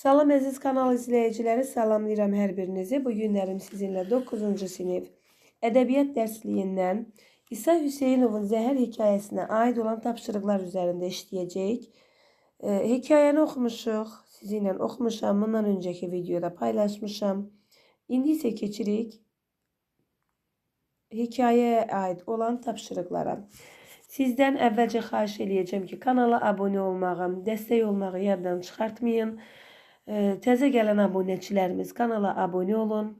Salam əziz kanal izləyiciləri, salamlayıram hər birinizi. Bu günlərim sizinlə 9-cu sinif ədəbiyyat dərsliyindən İsa Hüseynovun Zəhər hekayəsinə aid olan tapşırıqlar üzərində işləyəcəyik. Hekayəni oxumuşuq, sizinlə oxumuşam, bundan öncəki videoda paylaşmışam. İndi isə keçirik hekayəyə aid olan tapşırıqlara. Sizdən əvvəlcə xahiş eləyəcəm ki, kanala abunə olmağı, dəstək olmağı yaddan çıxartmayın. Təzə gələn abunəçilərimiz kanala abunə olun,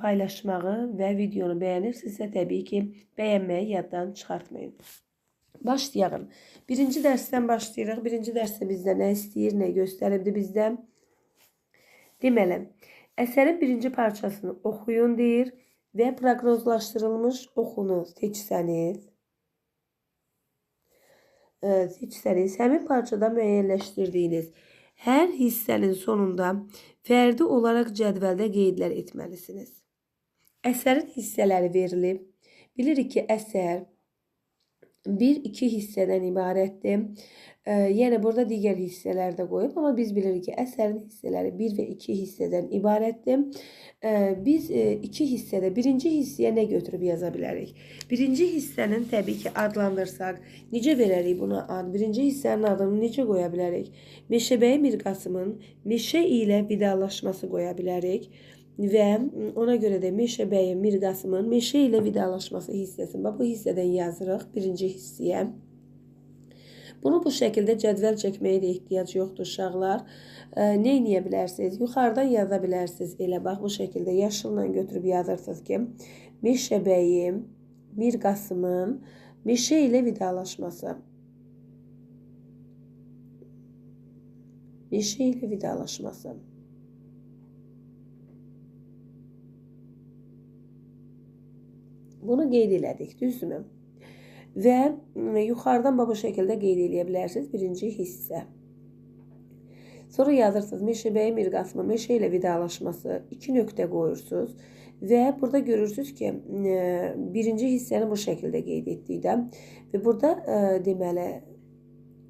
paylaşmağı və videonu bəyənirsinizsə təbii ki, bəyənməyi yaddan çıxartmayın. Başlayalım. Birinci dərsdən başlayırıq. Birinci dərsdə bizdə nə istəyir, nə göstəribdir bizdə? Deməli, əsərin birinci parçasını oxuyun deyir və proqnozlaşdırılmış oxunu seçsəniz, həmin parçada müəyyənləşdirdiyiniz hər hissənin sonunda fərdi olaraq cədvəldə qeydlər etməlisiniz. Əsərin hissələri verilib. Bilirik ki, əsər 1-2 hissədən ibarətdir. Yəni, burada digər hissələr də qoyub, amma biz bilirik ki, əsərin hissələri 1 və 2 hissədən ibarətdir. Biz 2 hissədə birinci hissəyə nə götürüb yaza bilərik? Birinci hissənin təbii ki, adlandırsaq, necə verərik buna ad? Birinci hissənin adını necə qoya bilərik? Meşəbəyi Mirqasımın meşə ilə vidalaşması qoya bilərik. Və ona görə də Meşəbəyi Mirqasımın meşə ilə vidalaşması hissəsini bu hissədən yazırıq birinci hissəyə. Bunu bu şəkildə cədvəl çəkməyə də ehtiyac yoxdur uşaqlar. Nə edə bilərsiniz? Yuxarıdan yaza bilərsiniz. Elə bax bu şəkildə yaşılla götürüb yazırsınız ki, Meşəbəyi Mirqasımın meşə ilə vidalaşması. Meşə ilə vidalaşması. Bunu qeyd elədik, düzdürmü? Və yuxarıdan bu şəkildə qeyd eləyə bilərsiniz birinci hissə. Sonra yazırsınız Meşəbəyi Mirqasımın meşə ilə vidalaşması, 2 nöqtə qoyursunuz. Və burada görürsünüz ki, birinci hissəni bu şəkildə qeyd etdikdə və burada deməli,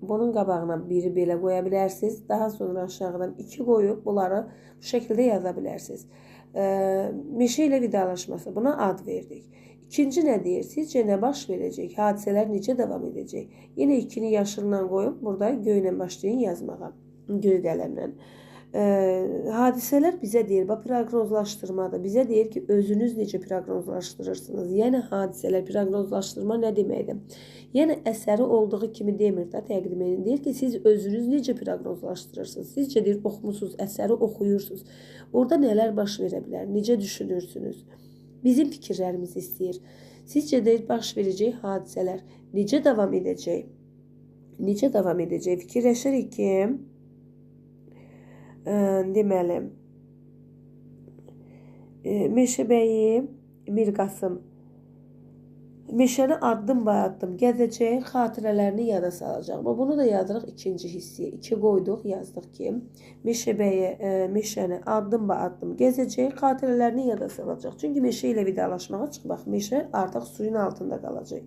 bunun qabağına biri belə qoya bilərsiniz. Daha sonra aşağıdan 2 qoyub bunları bu şəkildə yaza bilərsiniz. Meşə ilə vidalaşması, buna ad verdik. İkinci nə deyir? Sizcə nə baş verəcək? Hadisələr necə davam edəcək? Yenə 2-ni yaşılla qoyub burada göylə başlayın yazmağa. Göy qələmlə. Hadisələr bizə deyir, proqnozlaşdırmadır. Bizə deyir ki, özünüz necə proqnozlaşdırırsınız? Yəni, hadisələr, proqnozlaşdırma nə deməkdir? Yəni, əsəri olduğu kimi demir də təqdim edin. Deyir ki, siz özünüz necə proqnozlaşdırırsınız? Sizcə deyir, oxumusunuz, əsəri oxuyursunuz. Orada nələr baş verə bilər? Necə düşünürsünüz? Bizim fikirlərimizi istəyir. Sizcə deyir, baş verəcək hadisələr necə davam edəcək? Necə davam edəcək? Fikirləşirik ki, deməli, Meşəbəyi Mirqasım meşəni addım-ba-addım gəzəcək, xatirələrini yada salacaq. Bunu da yazırıq ikinci hissəyə. 2 qoyduq, yazdıq ki, Meşəbəyi meşəni addım-ba-addım gəzəcək, xatirələrini yada salacaq. Çünki meşə ilə vidalaşmağa çıx, bax, meşə artıq suyun altında qalacaq.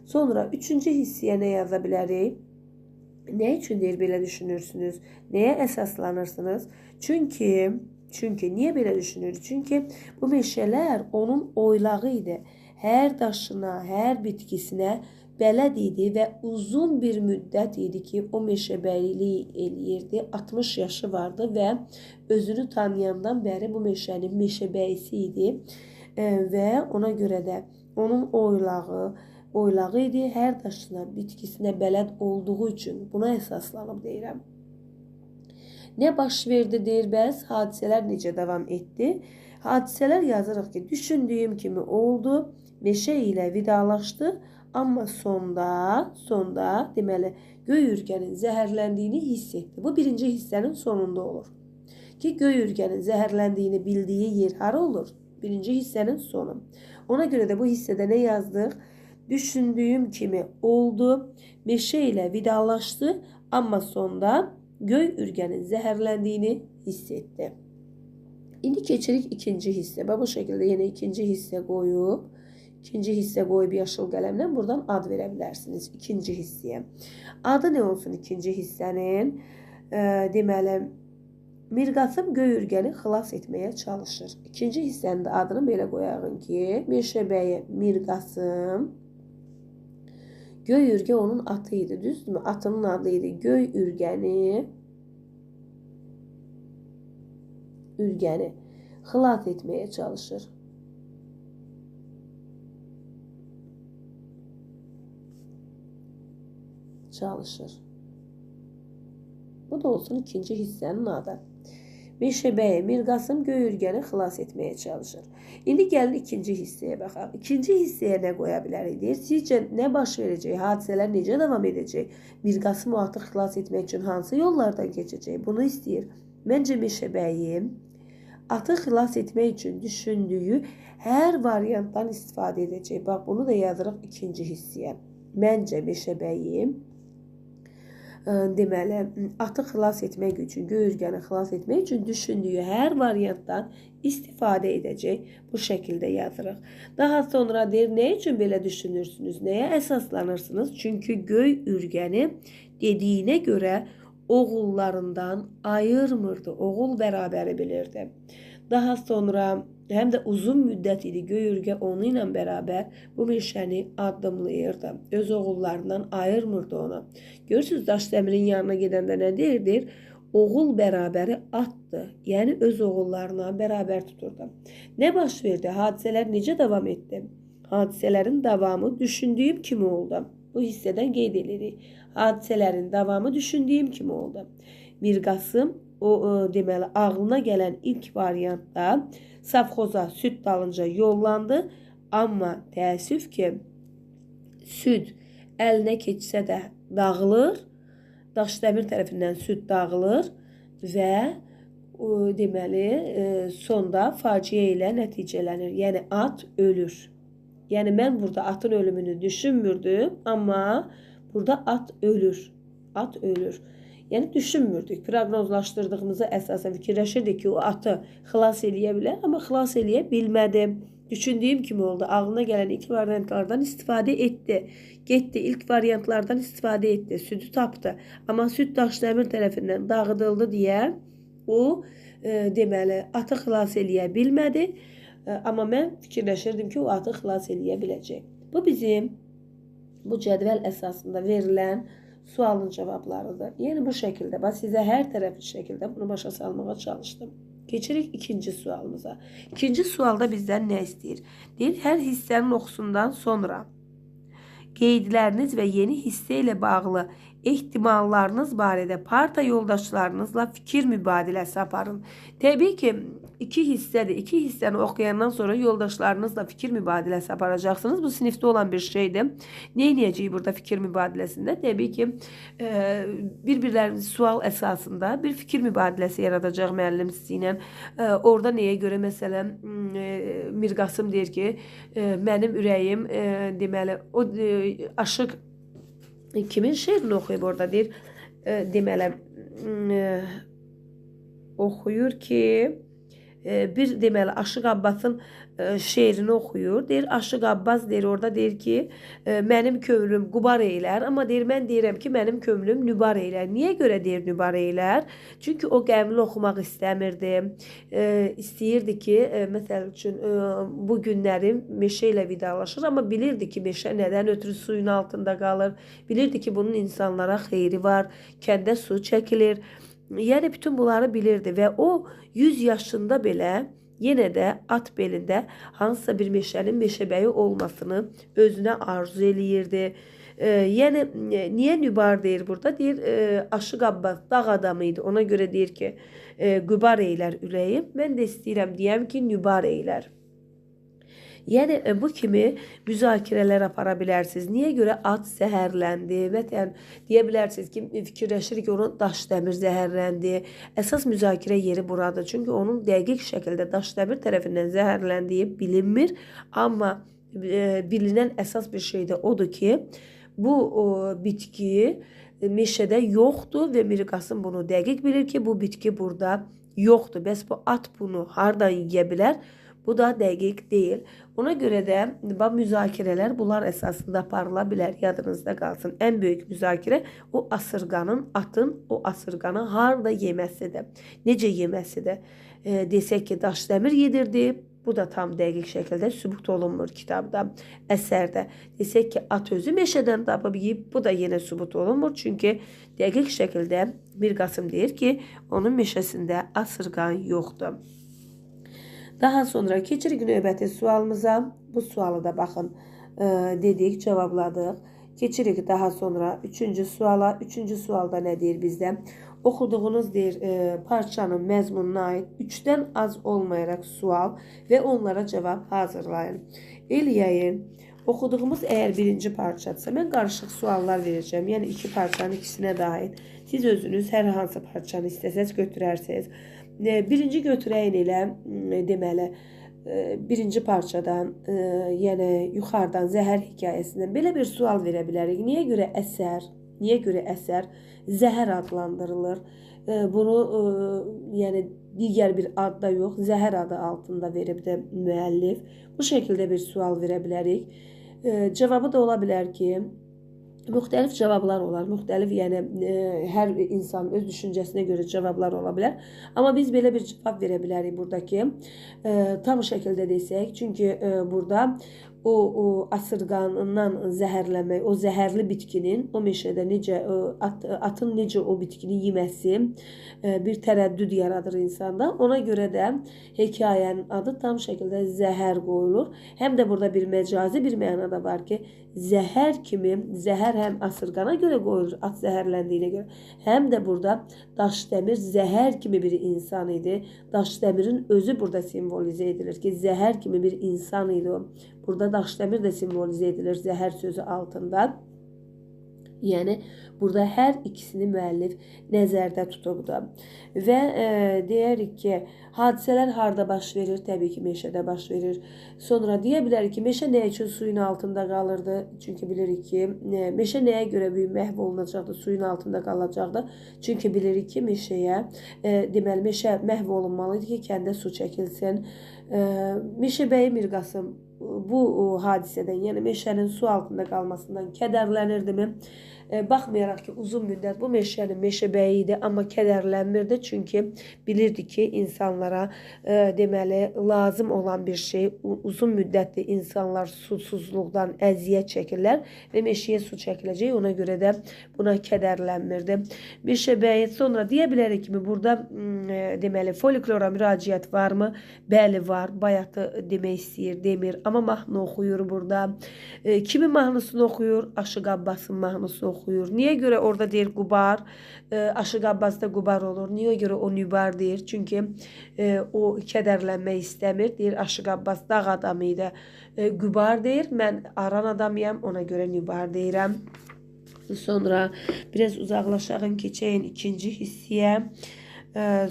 Sonra 3-cü hissəyə nə yaza bilərik? Nə üçün deyir belə düşünürsünüz? Nəyə əsaslanırsınız? Çünki niyə belə düşünürük? Çünki bu meşələr onun oylağı idi. Hər daşına, hər bitkisinə bələd idi və uzun bir müddət idi ki, o meşəbəylik eləyirdi. 60 yaşı vardı və özünü tanıyandan bəri bu meşənin meşəbəyisi idi və ona görə də onun oylağı idi. Hər daşına, bitkisinə bələd olduğu üçün buna əsaslanıb deyirəm. Nə baş verdi deyir, bəs hadisələr necə davam etdi? Hadisələr yazırıq ki, düşündüyüm kimi oldu, meşə ilə vidalaşdı, amma sonda deməli, göy ürgənin zəhərləndiyini hiss etdi. Bu birinci hissənin sonunda olur. Ki, göy ürgənin zəhərləndiyini bildiyi yer hara olur? Birinci hissənin sonu. Ona görə də bu hissədə nə yazdıq? Düşündüyüm kimi oldu, meşə ilə vidalaşdı, amma sonda göy ürgənin zəhərləndiyini hiss etdi. İndi keçirik ikinci hissə. Bu şəkildə yenə ikinci hissə qoyub yaşıl qələmlə buradan ad verə bilərsiniz ikinci hissəyə. Adı nə olsun ikinci hissənin? Deməli, Mirqasım göy ürgəni xilas etməyə çalışır. İkinci hissənin də adını belə qoyağın ki, Meşəbəyi Mirqasım. Göy ürgə onun atı idi, düzdürmü? Atının adı idi göy ürgəni. Ürgəni xilas etməyə çalışır. Bu da olsun ikinci hissənin adı. Meşəbəyi Mirqasım göy ürgəni xilas etməyə çalışır. İndi gəlin ikinci hissəyə baxaq. İkinci hissəyə nə qoya bilərik? Sizcə nə baş verəcək? Hadisələr necə davam edəcək? Mirqasım o atı xilas etmək üçün hansı yollardan keçəcək? Bunu istəyir. Məncə Meşəbəyi atı xilas etmək üçün düşündüyü hər variantdan istifadə edəcək. Bax, bunu da yazırıq ikinci hissəyə. Məncə Meşəbəyi deməli, atı xilas etmək üçün, göy ürgəni xilas etmək üçün düşündüyü hər variantdan istifadə edəcək. Bu şəkildə yazırıq. Daha sonra deyir, nə üçün belə düşünürsünüz? Nəyə əsaslanırsınız? Çünki göy ürgəni dediyinə görə oğullarından ayırmırdı. Oğul bərabəri bilirdi. Daha sonra həm də uzun müddət idi göy ürgə onu ilə bərabər bu meşəni addımlayırdı. Öz oğullarından ayırmırdı onu. Görürsünüz, Daşdəmirin yanına gedəndə nə deyirdir? Oğul bərabəri atdı. Yəni öz oğullarına bərabər tuturdu. Nə baş verdi? Hadisələr necə davam etdi? Hadisələrin davamı düşündüyüm kimi oldu. Bu hissədən qeyd edirik. Hadisələrin davamı düşündüyüm kimi oldu. Mirqasım deməli ağlına gələn ilk variantda savxoza süd dalınca yollandı. Amma təəssüf ki, süd əlinə keçsə də dağılır. Daşdəmir tərəfindən süd dağılır və deməli sonda faciə ilə nəticələnir. Yəni at ölür. Yəni mən burada atın ölümünü düşünmürdüm, amma burada at ölür. At ölür. Yəni düşünmürdük. Proqnozlaşdırdığımıza əsasən fikirləşirdik ki, o atı xilas eləyə bilər, amma xilas eləyə bilmədi. Düşündüyüm kimi oldu. Ağlına gələn ilk variantlardan istifadə etdi. Getdi, ilk variantlardan istifadə etdi. Südü tapdı. Amma süd Daşdəmir tərəfindən dağıdıldı deyə o deməli atı xilas eləyə bilmədi. Amma mən fikirləşirdim ki, o atı xilas eləyə biləcək. Bu bizim bu cədvəl əsasında verilən sualın cavablarıdır. Yəni bu şəkildə, bax sizə hər tərəfli şəkildə bunu başa salmağa çalışdım. Keçirik ikinci sualımıza. İkinci sualda bizdən nə istəyir? Deyir, hər hissənin oxusundan sonra qeydləriniz və yeni hissə ilə bağlı ehtimallarınız barədə parta yoldaşlarınızla fikir mübadiləsi aparın. Təbii ki, iki hissədir. İki hissəni oxuyandan sonra yoldaşlarınızla fikir mübadiləsi aparacaqsınız. Bu sinifdə olan bir şeydir. Nə edəcəyik burada fikir mübadiləsində? Təbii ki, bir-birlərimiz sual əsasında bir fikir mübadiləsi yaradacaq müəllim sizinlə. Orada nəyə görə, məsələn, Mirqasım deyir ki, mənim ürəyim, deməli, o aşıq kimin şeirini oxuyub orada deyir, deməli, oxuyur ki, bir deməli Aşıq Abbasın şeirini oxuyur. Deyir, Aşıq Abbas deyir, orada deyir ki, mənim könlüm qubar eylər, amma deyir, mən deyirəm ki, mənim könlüm nübar eylər. Niyə görə deyir nübar eylər? Çünki o qəmli oxumaq istəmirdi. İstəyirdi ki, məsəl üçün, bu günləri meşə ilə vidalaşır, amma bilirdi ki, meşə nədən ötürü suyun altında qalır. Bilirdi ki, bunun insanlara xeyri var, kəndə su çəkilir. Yəni bütün bunları bilirdi və o 100 yaşında belə yenə də at belində hansısa bir meşənin meşəbəyi olmasını özünə arzu eləyirdi. Yəni niyə nübar deyir burada? Deyir, Aşıq Abbas dağ adamı idi. Ona görə deyir ki, qübar eylər ürəyim. Mən də istəyirəm deyəm ki, nübar eylər. Yəni bu kimi müzakirələr apara bilərsiniz. Niyə görə at zəhərləndi? Məsələn, deyə bilərsiniz ki, fikirləşirik ki, onun Daşdəmir zəhərləndi. Əsas müzakirə yeri buradır. Çünki onun dəqiq şəkildə Daşdəmir tərəfindən zəhərləndiyi bilinmir. Amma bilinən əsas bir şey də odur ki, bu bitki meşədə yoxdur və Mirqasım bunu dəqiq bilir ki, bu bitki burada yoxdur. Bəs bu at bunu hardan yeyə bilər? Bu da dəqiq deyil. Ona görə də bu müzakirələr bunlar əsasında aparıla bilər. Yadınızda qalsın. Ən böyük müzakirə o asırqanın, atın o asırqanı harda yeməsidir. Necə yeməsidir. Desək ki, Daşdəmir yedirdi. Bu da tam dəqiq şəkildə sübut olunmur kitabda, əsərdə. Desək ki, at özü meşədən tapıb yeyib, bu da yenə sübut olunmur. Çünki dəqiq şəkildə Mir Qasım deyir ki, onun meşəsində asırqan yoxdur. Daha sonra keçirik növbəti sualımıza. Bu sualı da baxın, dedik, cavabladıq. Keçirik daha sonra 3-cü suala. 3-cü sualda nə deyir bizdə? Oxuduğunuz deyir parçanın məzmununa aid 3-dən az olmayaraq sual və onlara cavab hazırlayın. Eləyəyin. Oxuduğumuz əgər birinci parçadırsa, mən qarışıq suallar verəcəm. Yəni iki parçanın ikisinə də aid. Siz özünüz hər hansı parçanı istəsəz götürərsiniz. Birinci götürəyin elə deməli birinci parçadan, yəni yuxarıdan Zəhər hekayəsindən belə bir sual verə bilərik. Niyə görə əsər zəhər adlandırılır? Bunu yəni digər bir adda yox, zəhər adı altında verib də müəllif. Bu şəkildə bir sual verə bilərik. Cavabı da ola bilər ki, müxtəlif cavablar olar. Müxtəlif, yəni hər insan öz düşüncəsinə görə cavablar ola bilər. Amma biz belə bir cavab verə bilərik buradakı tam şəkildə desək. Çünki burada o asırqanından zəhərlənmək, o zəhərli bitkinin o meşədə necə atın necə o bitkini yeməsi bir tərəddüd yaradır insanda. Ona görə də hekayənin adı tam şəkildə zəhər qoyulur. Həm də burada bir məcazi bir məna da var ki, zəhər kimi, zəhər həm asırqana görə qoyulur, at zəhərləndiyinə görə, həm də burada Daşdəmir zəhər kimi bir insan idi. Daşdəmirin özü burada simvolizə edilir ki, zəhər kimi bir insan idi o. Burada Daşdəmir də simvolizə edilir zəhər sözü altında. Yəni, burada hər ikisini müəllif nəzərdə tutubdur. Və deyirik ki, hadisələr harada baş verir? Təbii ki, meşədə baş verir. Sonra deyə bilərik ki, meşə nə üçün suyun altında qalırdı? Çünki bilirik ki, meşə nəyə görə məhv olunacaqdı, suyun altında qalacaqdı? Çünki bilirik ki, meşəyə, deməli, meşə məhv olunmalıydı ki, kəndə su çəkilsin. Meşəbəyi Mir Qasım bu hadisədən, yəni meşənin su altında qalmasından kədərlənirdimi? Baxmayaraq ki, uzun müddət bu meşənin meşəbəyi idi, amma kədərlənmirdi. Çünki bilirdi ki, insanlara deməli, lazım olan bir şey, uzun müddətli insanlar susuzluqdan əziyyət çəkirlər və meşəyə su çəkiləcək. Ona görə də buna kədərlənmirdi. Meşəbəyi sonra deyə bilərik ki, burada deməli, folklora müraciət varmı? Bəli, var. Bayatı demək istəyir, demir. Amma mahnı oxuyur burada. Kimin mahnısını oxuyur? Aşıq Abbasın mahnısını oxuyur. Niyə görə orada deyir Qubar? Aşıq Abbasda Qubar olur. Niyə görə o Nübar deyir? Çünki o kədərlənmək istəmir. Deyir Aşıq Abbas dağ adamı idi. Qubar deyir, mən aran adamıyam, ona görə Nübar deyirəm. Sonra biraz uzaqlaşağın, keçəyin ikinci hissiyə.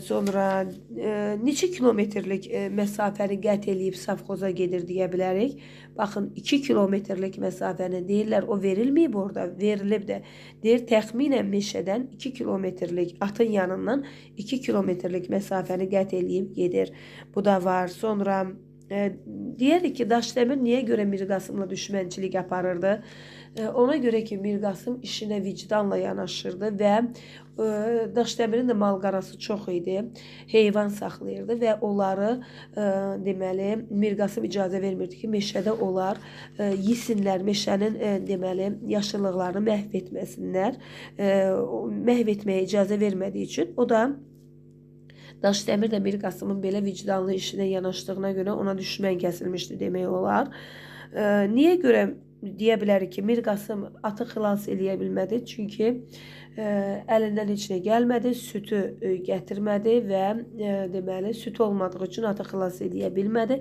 Sonra neçə kilometrlik məsafəni qət eləyib safxoza gedir deyə bilərik. Baxın, 2 kilometrlik məsafəni deyirlər, o verilməyib orada, verilib də. Deyir, təxminən meşədən 2 kilometrlik, atın yanından 2 kilometrlik məsafəni qət eləyib gedir. Bu da var. Sonra deyirik ki, Daşdəmir niyə görə Mir Qasımla düşmənçilik aparırdı? Ona görə ki, Mir Qasım işinə vicdanla yanaşırdı və Daşdəmirin də malqarası çox idi, heyvan saxlayırdı və onları deməli Mir Qasım icazə vermirdi ki, meşədə onlar yesinlər, meşənin deməli yaşıllıqlarını məhv etməsinlər. Məhv etməyə icazə vermədiyi üçün o da Daşdəmir də Mir Qasımın belə vicdanlı işinə yanaşdığına görə ona düşmən kəsilmişdi demək olar. Niyə görə deyə bilərik ki, Mir Qasım atı xilas eləyə bilmədi? Çünki əlindən heç nə gəlmədi, sütü gətirmədi və deməli, süt olmadığı üçün atı xilas eləyə bilmədi.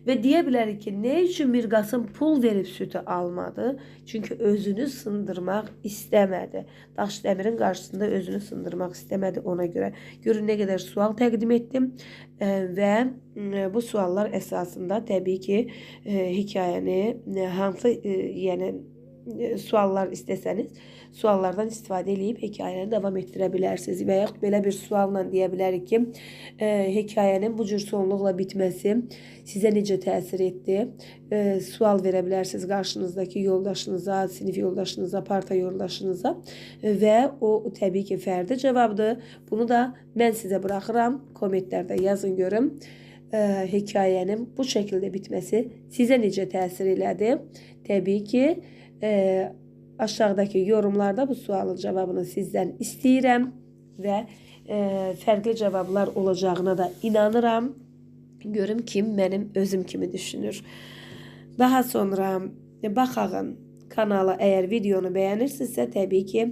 Və deyə bilərik ki, nə üçün Mir Qasım pul verib sütü almadı? Çünki özünü sındırmaq istəmədi. Daşdəmirin qarşısında özünü sındırmaq istəmədi ona görə. Görün nə qədər sual təqdim etdim və bu suallar əsasında təbii ki, hekayəni hansı, yəni suallar istəsəniz, suallardan istifadə edib hekayəni davam etdirə bilərsiniz. Və yaxud belə bir sualla deyə bilərik ki, hekayənin bu cür sonluqla bitməsi sizə necə təsir etdi? Sual verə bilərsiniz qarşınızdakı yoldaşınıza, sinif yoldaşınıza, parta yoldaşınıza və o təbii ki, fərdi cavabdır. Bunu da mən sizə buraxıram. Kommentlərdə yazın görüm. Hekayənin bu şəkildə bitməsi sizə necə təsir elədi? Təbii ki, aşağıdakı yorumlarda bu sualın cavabını sizdən istəyirəm və fərqli cavablar olacağına da inanıram. Görüm kim mənim özüm kimi düşünür. Daha sonra baxağın kanala, əgər videonu bəyənirsinizsə, təbii ki,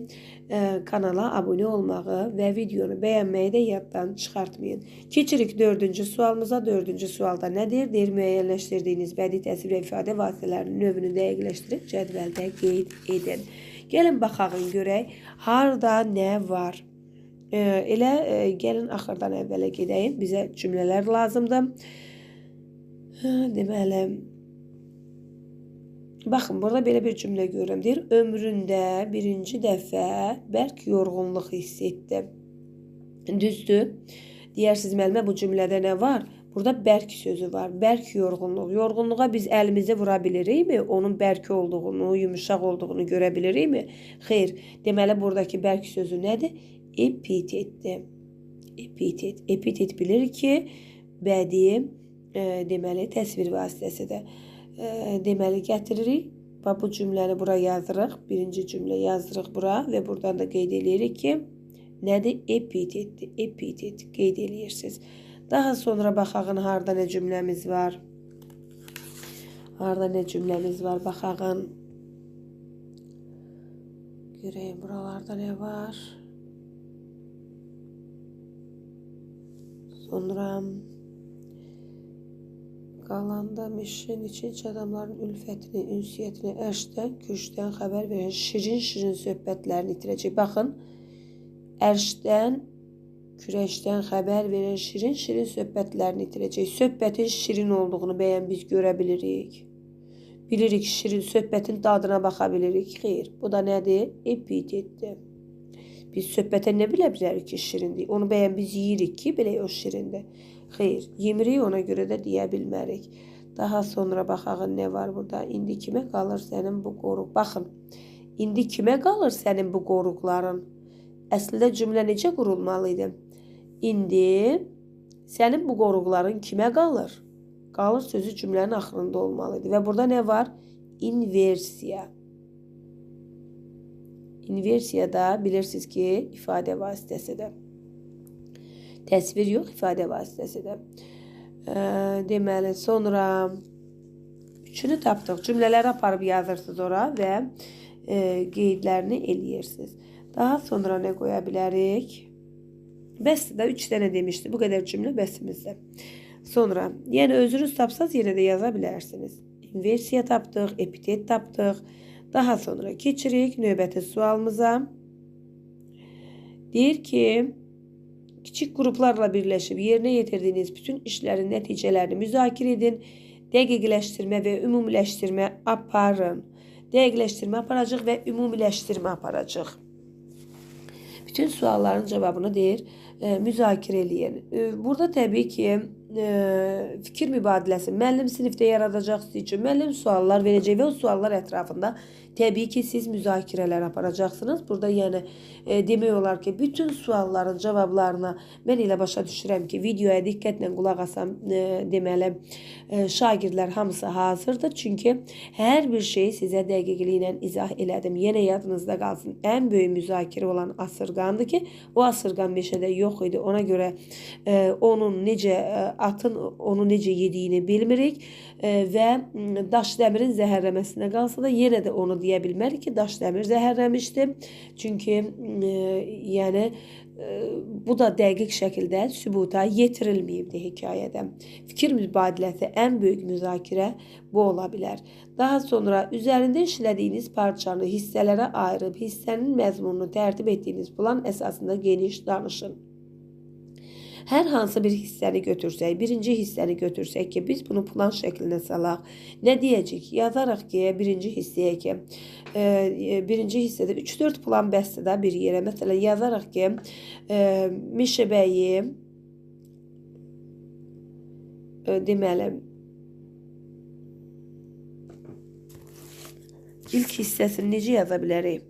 kanala abunə olmağı və videonu bəyənməyi də yaddan çıxartmayın. Keçirik 4-cü sualımıza. 4-cü sualda nədir? Deyir, müəyyənləşdirdiyiniz bədii təsvir və ifadə vasitələrinin növünü dəqiqləşdirib cədvəldə qeyd edin. Gəlin baxağın görək, harda nə var? Gəlin axırdan əvvələ gedəyim. Bizə cümlələr lazımdır. Deməli, baxın, burada belə bir cümlə görürəm. Deyir, ömründə birinci dəfə bərk yorğunluq hiss etdi. Düzdür. Deyərsiniz, müəllimə, bu cümlədə nə var? Burada bərk sözü var. Bərk yorğunluq. Yorğunluğa biz əlimizi vura bilirikmi? Onun bərk olduğunu, yumuşaq olduğunu görə bilirikmi? Xeyr. Deməli, buradakı bərk sözü nədir? Epitetdir. Epitet. Epitet bilir ki, bədii deməli, təsvir vasitəsidir. Deməli, gətiririk və bu cümləni bura yazırıq. Birinci cümlə yazırıq bura və buradan da qeyd edirik ki, nədir? Epitetdir. Epitet qeyd edirsiniz. Daha sonra baxağın harda nə cümləmiz var? Harda nə cümləmiz var? Baxağın. Görəyim, buralarda nə var? Sonra qalanda mişin için adamların ülfətini, ünsiyyətini, ərşdən, kürşdən xəbər verən şirin-şirin söhbətlərini itirəcək. Baxın, ərşdən, kürəşdən xəbər verən şirin-şirin söhbətlərini itirəcək. Söhbətin şirin olduğunu bəyən biz görə bilirik. Bilirik şirin, söhbətin dadına baxa bilirik. Xeyr, bu da nədir? Epitetdir. Biz söhbətə nə bilə bilərik ki, şirindir? Onu bəyən biz yeyirik ki, belə o şirindir. Xeyr, yemirik, ona görə də deyə bilmərik. Daha sonra baxağın nə var burada? İndi kimə qalır sənin bu qoruq? Baxın, indi kimə qalır sənin bu qoruqların? Əslində cümlə necə qurulmalıydı? İndi sənin bu qoruqların kimə qalır? Qalır sözü cümlənin axırında olmalıydı. Və burada nə var? İnversiya. İnversiya da bilirsiniz ki, ifadə vasitəsidir. Təsvir yox, ifadə vasitəsidir. Deməli, sonra üçünü tapdıq. Cümlələri aparıb yazırsınız ora və qeydlərini eləyirsiniz. Daha sonra nə qoya bilərik? Bəsdir də 3 dənə demişdi. Bu qədər cümlə bəsimizdir. Sonra, yəni özünüz tapsaz yenə də yaza bilərsiniz. İnversiya tapdıq, epitet tapdıq. Daha sonra keçirik növbəti sualımıza. Deyir ki, kiçik qruplarla birləşib yerinə yetirdiyiniz bütün işlərin nəticələrini müzakirə edin, dəqiqləşdirmə və ümumiləşdirmə aparın. Dəqiqləşdirmə aparacaq və ümumiləşdirmə aparacaq. Bütün sualların cavabını deyir, müzakirə eləyin. Burada təbii ki, fikir mübadiləsi. Müəllim sinifdə yaradacaq sizin üçün. Müəllim suallar verəcək və o suallar ətrafında təbii ki, siz müzakirələr aparacaqsınız. Burada yəni demək olar ki, bütün sualların cavablarına mən elə başa düşürəm ki, videoya diqqətlə qulaq asam, deməli, şagirdlər hamısı hazırdır. Çünki hər bir şeyi sizə dəqiqliklə izah elədim. Yenə yadınızda qalsın. Ən böyük müzakirə olan asırqandır ki, o asırqan meşədə yox idi. Ona görə onun necə atın onu necə yediyini bilmirik və daş dəmirin zəhərləməsinə qalsa da yenə də onu deyə bilmərik ki, daş dəmir zəhərləmişdi. Çünki yəni bu da dəqiq şəkildə sübuta yetirilməyibdi hekayədə. Fikir mübadiləsi ən böyük müzakirə bu ola bilər. Daha sonra üzərində işlədiyiniz parçanı hissələrə ayırıb hissənin məzmununu tərtib etdiyiniz plan əsasında geniş danışın. Hər hansı bir hissəni götürsək, birinci hissəni götürsək ki, biz bunu plan şəklinə salaq. Nə deyəcəyik? Yazarıq ki, birinci hissəyə ki, birinci hissədə 3-4 plan bəsdir də bir yerə. Məsələn, yazarıq ki, Meşəbəyi deməli ilk hissəsini necə yaza bilərik?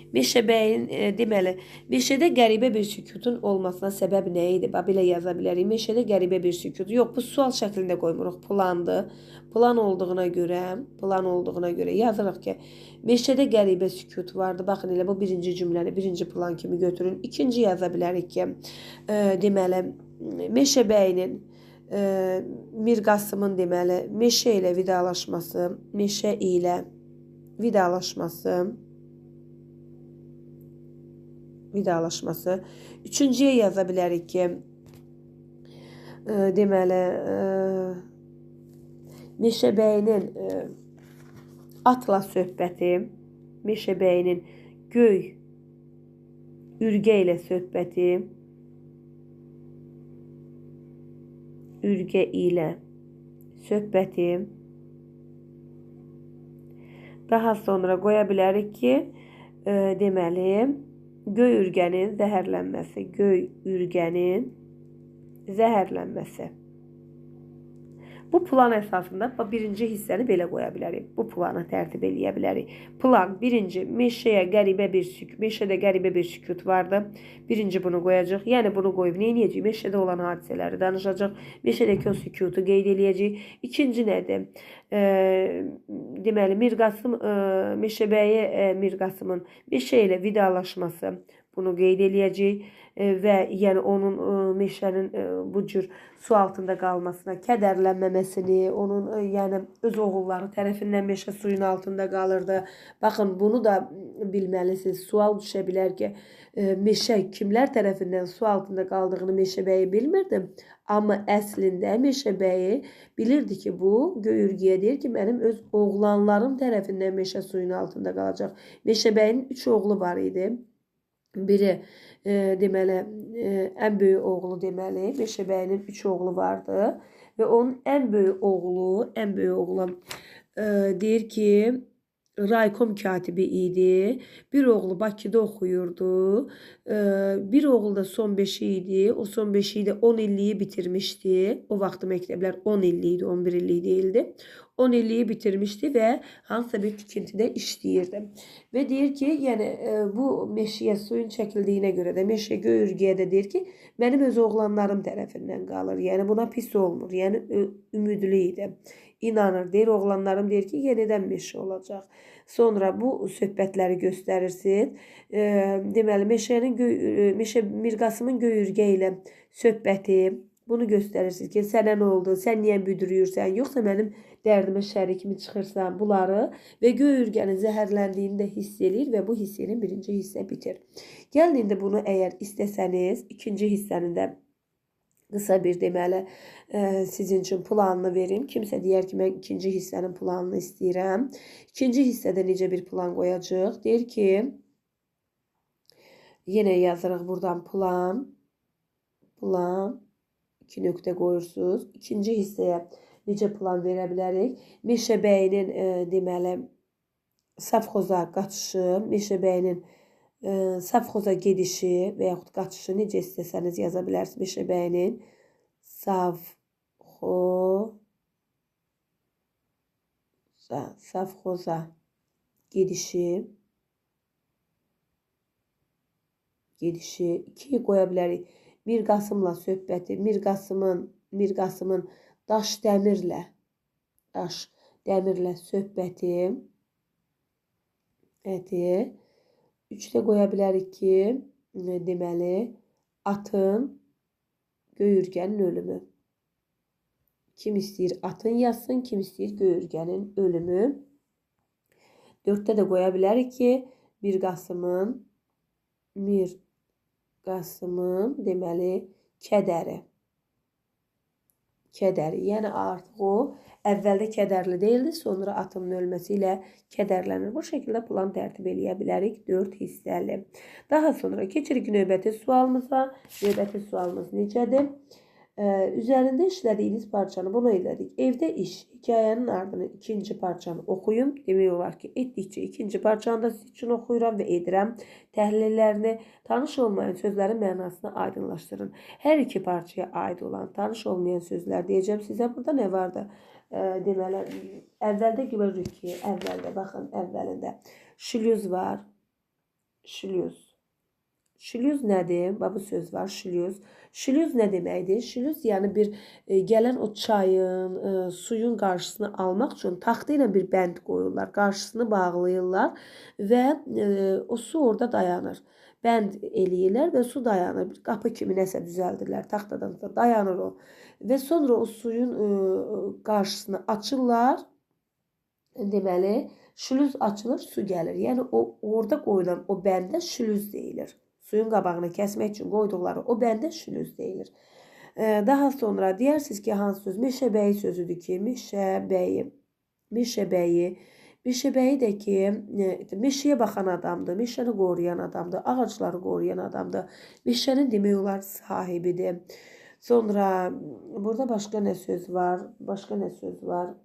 Meşəbəyin deməli, meşədə qəribə bir sükutun olmasına səbəb nə idi? Belə yaza bilərik. Meşədə qəribə bir sükut. Yox, bu sual şəklində qoymuruq. Plandır. Plan olduğuna görə yazırıq ki, meşədə qəribə sükut vardı. Baxın elə bu birinci cümləni birinci plan kimi götürün. İkinci yaza bilərik ki, deməli, Meşəbəyinin Mirqasımın deməli, meşə ilə vidalaşması. Üçüncüyə yaza bilərik ki, deməli, Meşəbəyinin atla söhbəti, Meşəbəyinin göy ürgə ilə söhbəti, daha sonra qoya bilərik ki, deməli, göy ürgənin zəhərlənməsi. Bu plan əsasında birinci hissəni belə qoya bilərik. Bu planı tərtib eləyə bilərik. Plan birinci, meşədə qəribə bir sükut vardı. Birinci bunu qoyacaq. Yəni bunu qoyub nə edəcək? Meşədə olan hadisələri danışacaq. Meşədəki o sükutu qeyd eləyəcək. İkinci nədir? Deməli, Mirqasımın meşə ilə vidalaşması. Bunu qeyd eləyəcək və yəni onun meşənin bu cür su altında qalmasına kədərlənməməsini, onun yəni öz oğulları tərəfindən meşə suyun altında qalırdı. Baxın, bunu da bilməlisiniz. Sual düşə bilər ki, meşə kimlər tərəfindən su altında qaldığını Meşəbəyi bilmirdi. Amma əslində Meşəbəyi bilirdi ki, bu göy ürgəyə deyir ki, mənim öz oğlanlarım tərəfindən meşə suyun altında qalacaq. Meşəbəyinin 3 oğlu var idi. Biri deməli, ən böyük oğlu deməli, Meşəbəyinin 3 oğlu vardı və onun ən böyük oğlu deyir ki, raykom katibi idi. Bir oğlu Bakıda oxuyurdu. Bir oğlu da son 5-i idi. O son 5-i də 10 illiyi bitirmişdi. O vaxtı məktəblər 10 illik idi, 11 illik deyildi. 10 illiyi bitirmişdi və hansısa bir tikintidə işləyirdi. Və deyir ki, yəni bu meşəyə suyun çəkildiyinə görə də meşə göy ürgəyə də deyir ki, mənim öz oğlanlarım tərəfindən qalır. Yəni buna pis olmur. Yəni ümidli idi. İnanır, deyir, oğlanlarım deyir ki, yenidən meşə olacaq. Sonra bu söhbətləri göstərirsin. Deməli, Mirqasımın göy ürgə ilə söhbəti, bunu göstərirsin ki, sənə nə oldu, sən niyə büdürüyürsən, yoxsa mənim dərdimə şərik kimi çıxırsan, bunları və göy ürgənin zəhərləndiyini də hiss edir və bu hiss ilə birinci hissə bitir. Gəlin indi bunu əgər istəsəniz, ikinci hissənin də qısa bir deməli sizin üçün planını verim. Kimsə deyər ki, mən ikinci hissənin planını istəyirəm. İkinci hissədə necə bir plan qoyacaq? Deyir ki, yenə yazırıq buradan plan, 2 nöqtə qoyursunuz. İkinci hissəyə necə plan verə bilərik? Meşəbəyinin deməli savxoza qaçışı, Meşəbəyinin savxoza gedişi və yaxud qaçışı necə istəsəniz yaza bilərsiniz. Meşəbəyinin savxoza gedişi 2 qoya bilərik. Mirqasımla söhbəti, Mirqasımın daş dəmirlə söhbəti 3-də qoya bilərik ki, deməli, atın göy ürgənin ölümü. Kim istəyir atın yazsın, kim istəyir göy ürgənin ölümü. 4-də də qoya bilərik ki, Mirqasımın deməli, kədəri. Yəni artıq o Əvvəldə kədərli deyildi, sonra atının ölməsi ilə kədərlənir. Bu şəkildə plan tərtib eləyə bilərik 4 hissəli. Daha sonra keçirik növbəti sualımıza. Növbəti sualımız necədir? Üzərində işlədiyiniz parçanı bunu elədik. Evdə iş, hekayənin ardını ikinci parçanı oxuyun. Demək olar ki, etdikcə ikinci parçanı da siz üçün oxuyuram və edirəm. Təhlillərini, tanış olmayan sözlərin mənasını aydınlaşdırın. Hər iki parçaya aid olan tanış olmayan sözlər deyəcəm sizə. Burada nə vardı? Deməli, əvvəldə görürük ki, baxın, əvvəlində şlyuz var. Şlyuz nədir? Bu söz var, şlyuz. Şlyuz nə deməkdir? Şlyuz yəni bir gələn o çayın, suyun qarşısını almaq üçün taxta ilə bir bənd qoyurlar, qarşısını bağlayırlar və o su orada dayanır. Bənd eləyirlər və su dayanır. Bir qapı kimi nəsə düzəldirlər, taxtadan da dayanır o. Və sonra o suyun qarşısını açırlar. Deməli, şlyuz açılır, su gəlir. Yəni orada qoyulan o bəndə şlyuz deyilir. Suyun qabağını kəsmək üçün qoyduqları o bəndə şlyuz deyilir. Daha sonra deyirsiniz ki, hansı söz? Meşəbəyi sözüdür ki, meşəbəyi də ki, meşəyə baxan adamdır, meşəni qoruyan adamdır, ağacları qoruyan adamdır, meşənin demək olar sahibidir. Sonra burada başqa nə söz var? Başqa nə söz var?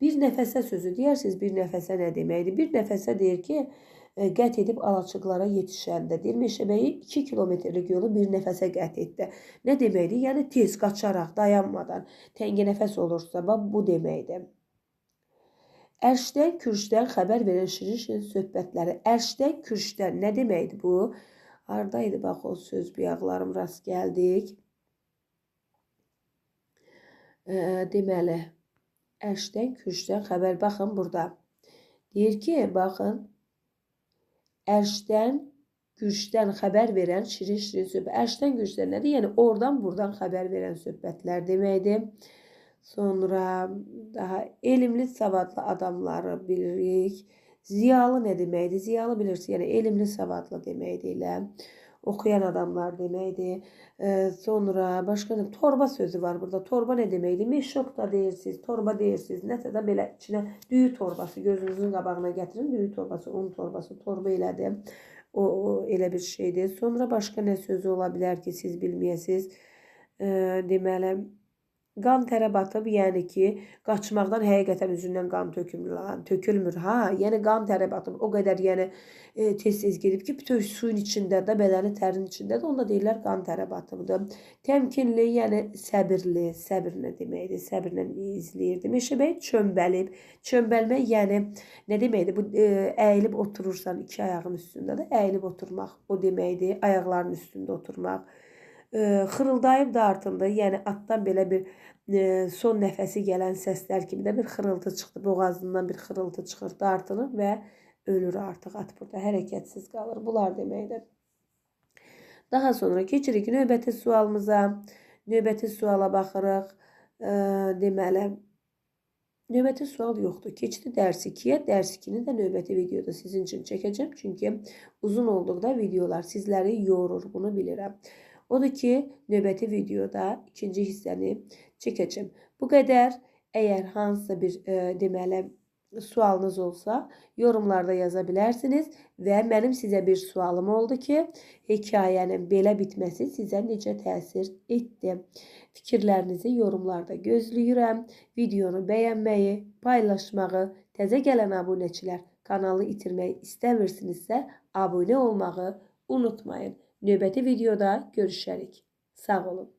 Bir nəfəsə sözü deyirsiniz, bir nəfəsə nə deməkdir? Bir nəfəsə deyir ki, qət edib alaçıqlara yetişəndə deyir, meşəbəyi 2 kilometrlik yolu bir nəfəsə qət etdi. Nə deməkdir? Yəni tez, qaçaraq, dayanmadan, təngə nəfəs olursa, bu deməkdir. Ərşdən, kürşdən xəbər verən şirin-şirin söhbətləri. Ərşdən, kürşdən nə deməkdir bu? Haradaydı bax o söz biyaqlarım rast gəldik. Deməli, ərşdən, kürşdən xəbər, baxın burada. Deyir ki, baxın, ərşdən, kürşdən xəbər verən şirin-şirin söhbət. Ərşdən, kürşdən nədir? Yəni, oradan, buradan xəbər verən söhbətlər deməkdir. Sonra daha elmli, savadlı adamları bilirik. Ziyalı nə deməkdir? Ziyalı bilirsiniz, yəni elmli, savadlı deməkdir elə. Oxuyan adamlar deməkdir. Sonra başqa torba sözü var burada. Torba nə deməkdir? Meşok da deyirsiniz, torba deyirsiniz. Nəsə də belə içinə düyü torbası gözünüzün qabağına gətirin. Düyü torbası, un torbası, torba elədir. O elə bir şeydir. Sonra başqa nə sözü ola bilər ki, siz bilməyəsiniz. Deməli, qan tərə batıb, yəni ki, qaçmaqdan həqiqətən üzündən qan tökülmür. Yəni qan tərə batıb, o qədər yəni tez-tez gedib ki, bütün suyun içində də, bədəni tərin içində də, onda deyirlər qan tərə batıbdır. Təmkinli, yəni səbirli, səbir nə deməkdir? Səbirlə izləyirdi. Meşəbəyi çömbəlib, çömbəlmək yəni nə deməkdir? Bu əyilib oturursan iki ayağın üstündə də əyilib oturmaq o deməkdir. Ayaqların üstündə oturmaq. Xırıldayıb dartındı, yəni atdan belə bir son nəfəsi gələn səslər kimi də bir xırıltı çıxdı. Boğazından bir xırıltı çıxır, dartınır və ölür artıq at burada. Hərəkətsiz qalır. Bunlar deməkdir. Daha sonra keçirik növbəti sualımıza. Növbəti suala baxırıq. Deməli, növbəti sual yoxdur. Keçdi dərs 2-yə. Dərs 2-ni də növbəti videoda sizin üçün çəkəcəm. Çünki uzun olduqda videolar sizləri yorur. Bunu bilirəm. Odur ki, növbəti videoda ikinci hissəni çəkəcəm. Bu qədər. Əgər hansısa bir deməli sualınız olsa, yorumlarda yaza bilərsiniz və mənim sizə bir sualım oldu ki, hekayənin belə bitməsi sizə necə təsir etdi? Fikirlərinizi yorumlarda gözləyirəm. Videonu bəyənməyi, paylaşmağı, təzə gələn abunəçilər kanalı itirmək istəmirsinizsə, abunə olmağı unutmayın. Növbəti videoda görüşərik. Sağ olun.